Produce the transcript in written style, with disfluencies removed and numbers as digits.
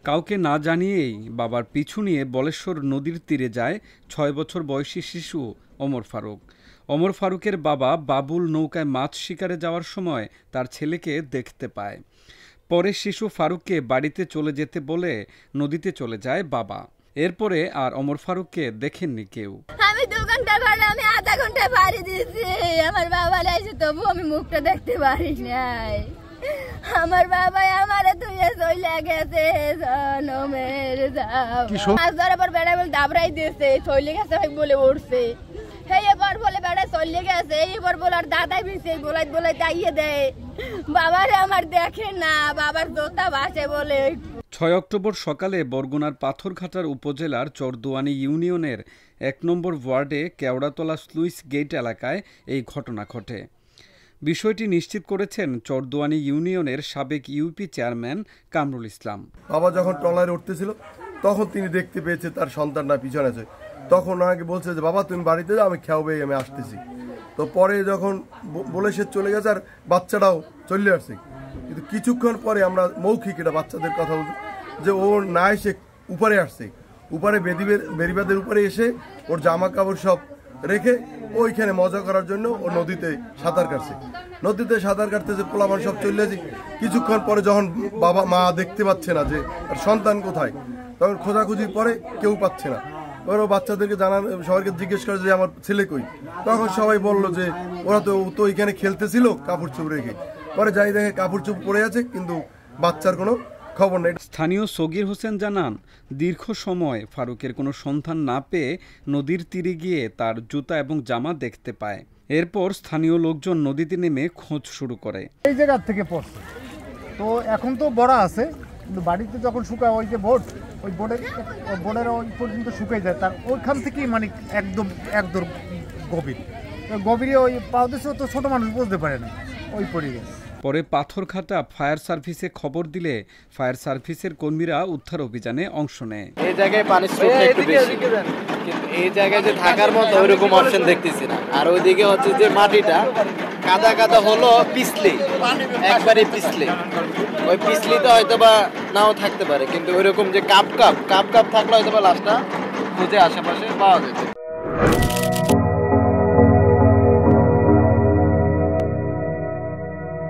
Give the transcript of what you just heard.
কাউকে না জানিয়েই বাবার পিছু নিয়ে বলেশ্বর নদীর তীরে যায় ৬ বছর বয়সী শিশু ওমর ফারুক। ওমর ফারুকের বাবা বাবুল নৌকায় মাছ শিকারে যাওয়ার সময় তার ছেলেকে দেখতে পায়। পরে শিশু ফারুককে বাড়িতে চলে যেতে বলে নদীতে চলে যায় বাবা। এরপরে আর ওমর ফারুককে দেখেননি কেউ। আমি 2 ঘন্টা পরে আমি আধা ঘন্টা পাড়ি দিয়েছি, আমার বাবা এসে তবু আমি মুখটা দেখতে পারি নাই। আমার বাবা আমারে তুইয়ে চলে গেছে জনমের যাও। মাছ ধরার পর বেড়া বলে দাবড়াই দিয়েছে, চলে গেছে বলে উঠছে। এবার বলে বেড়া চলে গেছে, এবার বলে আর দাদাই বিছে বলাই বলাই তাইয়ে দেয়। বাবারে আমার দেখে না, বাবার জোতা বাসে বলে। ৬ অক্টোবর সকালে বরগুনার পাথরঘাটার উপজেলার চরদুয়ানী ইউনিয়নের ১ নম্বর ওয়ার্ডে কেওড়াতলা স্লুইস গেট এলাকায় এই ঘটনা ঘটে। বিষয়টি নিশ্চিত করেছেন চরদুয়ানী ইউনিয়নের সাবেক ইউপি চেয়ারম্যান কামরুল ইসলাম। বাবা যখন ট্রলারে উঠতেছিল তখন তিনি দেখতে পেয়েছে তার সন্তানরা পিছনে আছে। তখন ওনাকে বলছে যে বাবা তুমি বাড়িতে যাও, আমি খেয়াবে আমি আসতেছি। তো পরে যখন বলে সে চলে গেছে আর বাচ্চাটাও চলে আসছে, কিন্তু কিছুক্ষণ পরে আমরা মৌখিক এটা বাচ্চাদের কথা বলতে যে ও না এসে উপরে আসছে, উপরে বেরিবাদের উপরে এসে ওর জামা কাপড় সব রেখে ওইখানে মজা করার জন্য ও নদীতে সাঁতার কাটছে। নদীতে সাঁতার কাটতে যে পোলাপান সব চলে যাচ্ছে। কিছুক্ষণ পরে যখন বাবা মা দেখতে পাচ্ছে না যে সন্তান কোথায়, তখন খোঁজাখুঁজির পরে কেউ পাচ্ছে না। ওরা বাচ্চাদেরকে জানান, সবাইকে জিজ্ঞেস করে যে আমার ছেলে কই। তখন সবাই বললো যে ওরা তো এখানে খেলতেছিল কাপড় চোপ রেখে। পরে যাই দেখে কাপড় চোপ পরে আছে, কিন্তু বাচ্চার কোনো খবর নেই। স্থানীয় সগির হোসেন জানান, দীর্ঘ সময় ফারুকের কোনো সন্ধান না পেয়ে নদীর তীরে গিয়ে তার জুতা এবং জামা দেখতে পায়। এরপর স্থানীয় লোকজন নদীতে নেমে খোঁজ শুরু করে। এই জায়গা থেকে পড়ছে, তো এখন তো বড়া আছে, কিন্তু বাড়িতে যখন শুকায় ওই যে বোট, ওই বোর্ডের ওই পর্যন্ত শুকাই যায়, তার ওইখান থেকেই মানে একদম গভীরে ওই পাও দিয়েছে, তো ছোট মানুষ বুঝতে পারে না, ওই পড়ে গেছে। পরে পাথরঘাটা ফায়ার সার্ভিসে খবর দিলে ফায়ার সার্ভিসের কর্মীরা উদ্ধার অভিযানে অংশ নেয়। এই জায়গায় পানির স্রোতটা একটু বেশি, কিন্তু এই জায়গায় যে থাকার মতো ওইরকম অপশন দেখতেছি না। আর ওইদিকে হচ্ছে যে মাটিটা কাদা কাদা হলো, পিছলে একবারে পিছলে, ওই পিছলিতে হয়তো বা নাও থাকতে পারে, কিন্তু ওইরকম যে কাপ থাকলে হয়তো বা লাশটা খুঁজে আশেপাশে পাওয়া যেত।